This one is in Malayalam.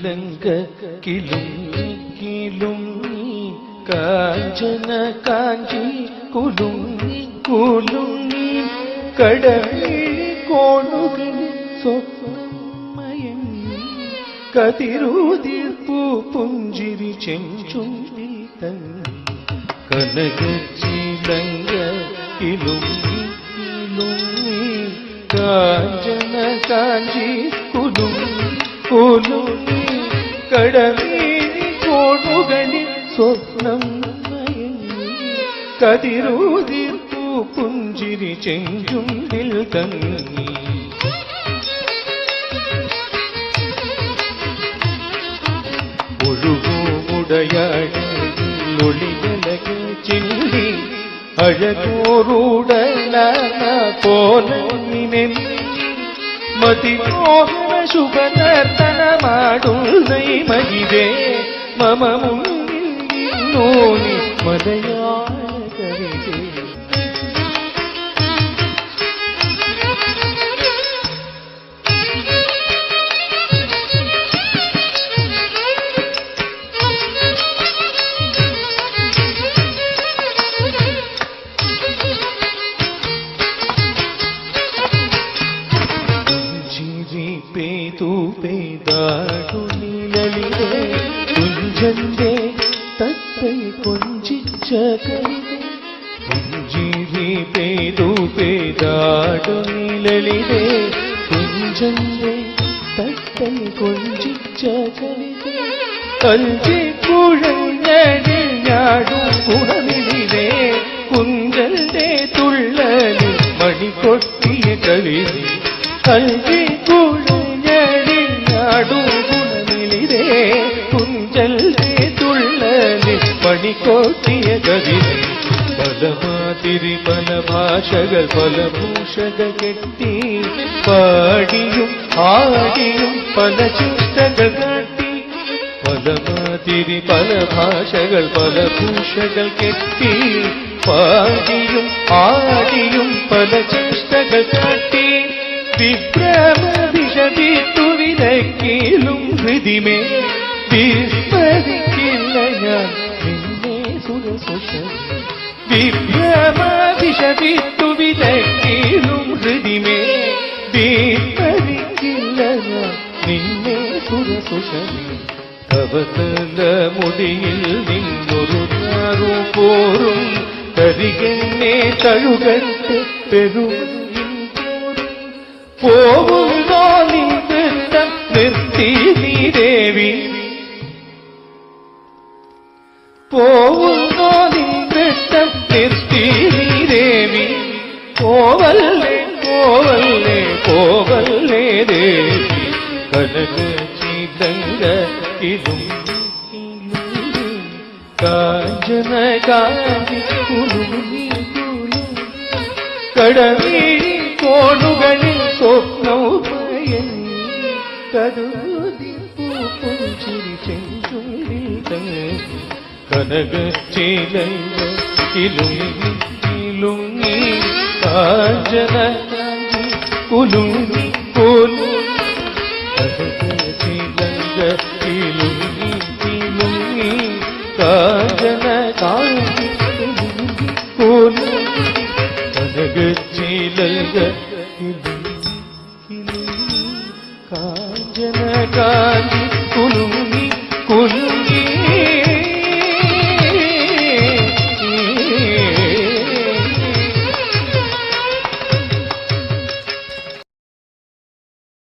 ചീലങ്ക കിലുങ്ങി കാഞ്ചന കാഞ്ചി കുലുങ്ങി കുലുങ്ങി കടലിൽ കോണുകൾ സ്വപ്നമയങ്ങി കതിരൂതിർപ്പൂ പുഞ്ചിരി ചെഞ്ചുണ്ടിൽ തങ്ങി കനക ചീലങ്ക കിലുങ്ങി കിലുങ്ങി കാഞ്ചന കാഞ്ചി കുലുങ്ങി കുലുങ്ങി കടലിൽ കോണുകളിൽ സ്വപ്നം മയങ്ങി കതിരൂതിർപ്പൂ പുഞ്ചിരി ചെഞ്ചുണ്ടിൽ തങ്ങി ഒഴുകുമുടയാടി ഒളികലക ചിന്തി അഴകൂറുടല പോലിനെ മതിമോഹന ശുഭനർത്തനമാടുന്നൈ മഹിതേ മമ മുന്നിൽ നിന്നോനി മലയാള കവിതേ പേതാടുനിലലിലെ കുഞ്ചന്റെ തത്തൈ കൊഞ്ചിച്ച കവിതേ പുഞ്ചിരി പേതാടുനിലലിലെ കുഞ്ചന്റെ തത്തൈ കൊഞ്ചിച്ച കവിതേ കഞ്ചി കുഴഞ്ഞടിൽ ഞാടും കുണമിലെ കുഞ്ചന്റെ തുള്ളലിൽ മണികൊട്ടിയ കവിതേ കഞ്ചി കുഴഞ്ഞടിഞ്ഞാടുകുണമിലിരേ കുഞ്ചൽേ തുള്ളലിൽ മണിക്കോട്ടിയ കവിതേ പലമാതിരി പല ഭാഷകൾ പല ഭൂഷകൾ കെട്ടി പാടിയും ആടിയും പല ചിഷ്ടകൾ കാട്ടി പലമാതിരി പല ഭാഷകൾ പല ഭൂഷകൾ കെട്ടി പാടിയും ആടിയും പല ചിഷ്ടകൾ കാട്ടി വിഭ്രമ വിഷവിത്തു വിലക്കിലും ഹൃദിമേ വിസ്മരിക്കില്ല ഞാൻ നിന്നെ സുരസുഷമേ വിഭ്രമ വിഷവിത്തു വിലക്കിലും ഹൃദിമേ വിസ്മരിക്കില്ല ഞാൻ നിന്നെ സുരസുഷമേ കവതല മുടിയിൽ നിന്നൊരു ഞാറു പോറും കരികെന്നെ തഴുകട്ടെ പെരുമ പോവുന്നോ നീ നൃത്തം നിർത്തി നീ ദേവി പോവുന്നോ നീ നൃത്തം നിർത്തി നീ ദേവി പോവല്ലേ പോവല്ലേ പോവല്ലേ ദേവി കനക ചീലങ്ക കിലുങ്ങി കാഞ്ചന കാഞ്ചി കുലുങ്ങി കുലുങ്ങി കടലിൽ കോണുകളിൽ സ്വപ്നമയങ്ങി കതിരൂതിർപ്പൂ പുഞ്ചിരി ചെഞ്ചുണ്ടിൽ തങ്ങി കനക ചീലങ്ക കിലുങ്ങി കിലുങ്ങി കാഞ്ചന കാഞ്ചി കുലുങ്ങി കുലുങ്ങി കനക ചീലങ്ക കിലുങ്ങി കിലുങ്ങി കാഞ്ചന കാഞ്ചി കുലുങ്ങി കുലുങ്ങി കനക ചീലങ്ക കാഞ്ചന കാഞ്ചി കുലുങ്ങി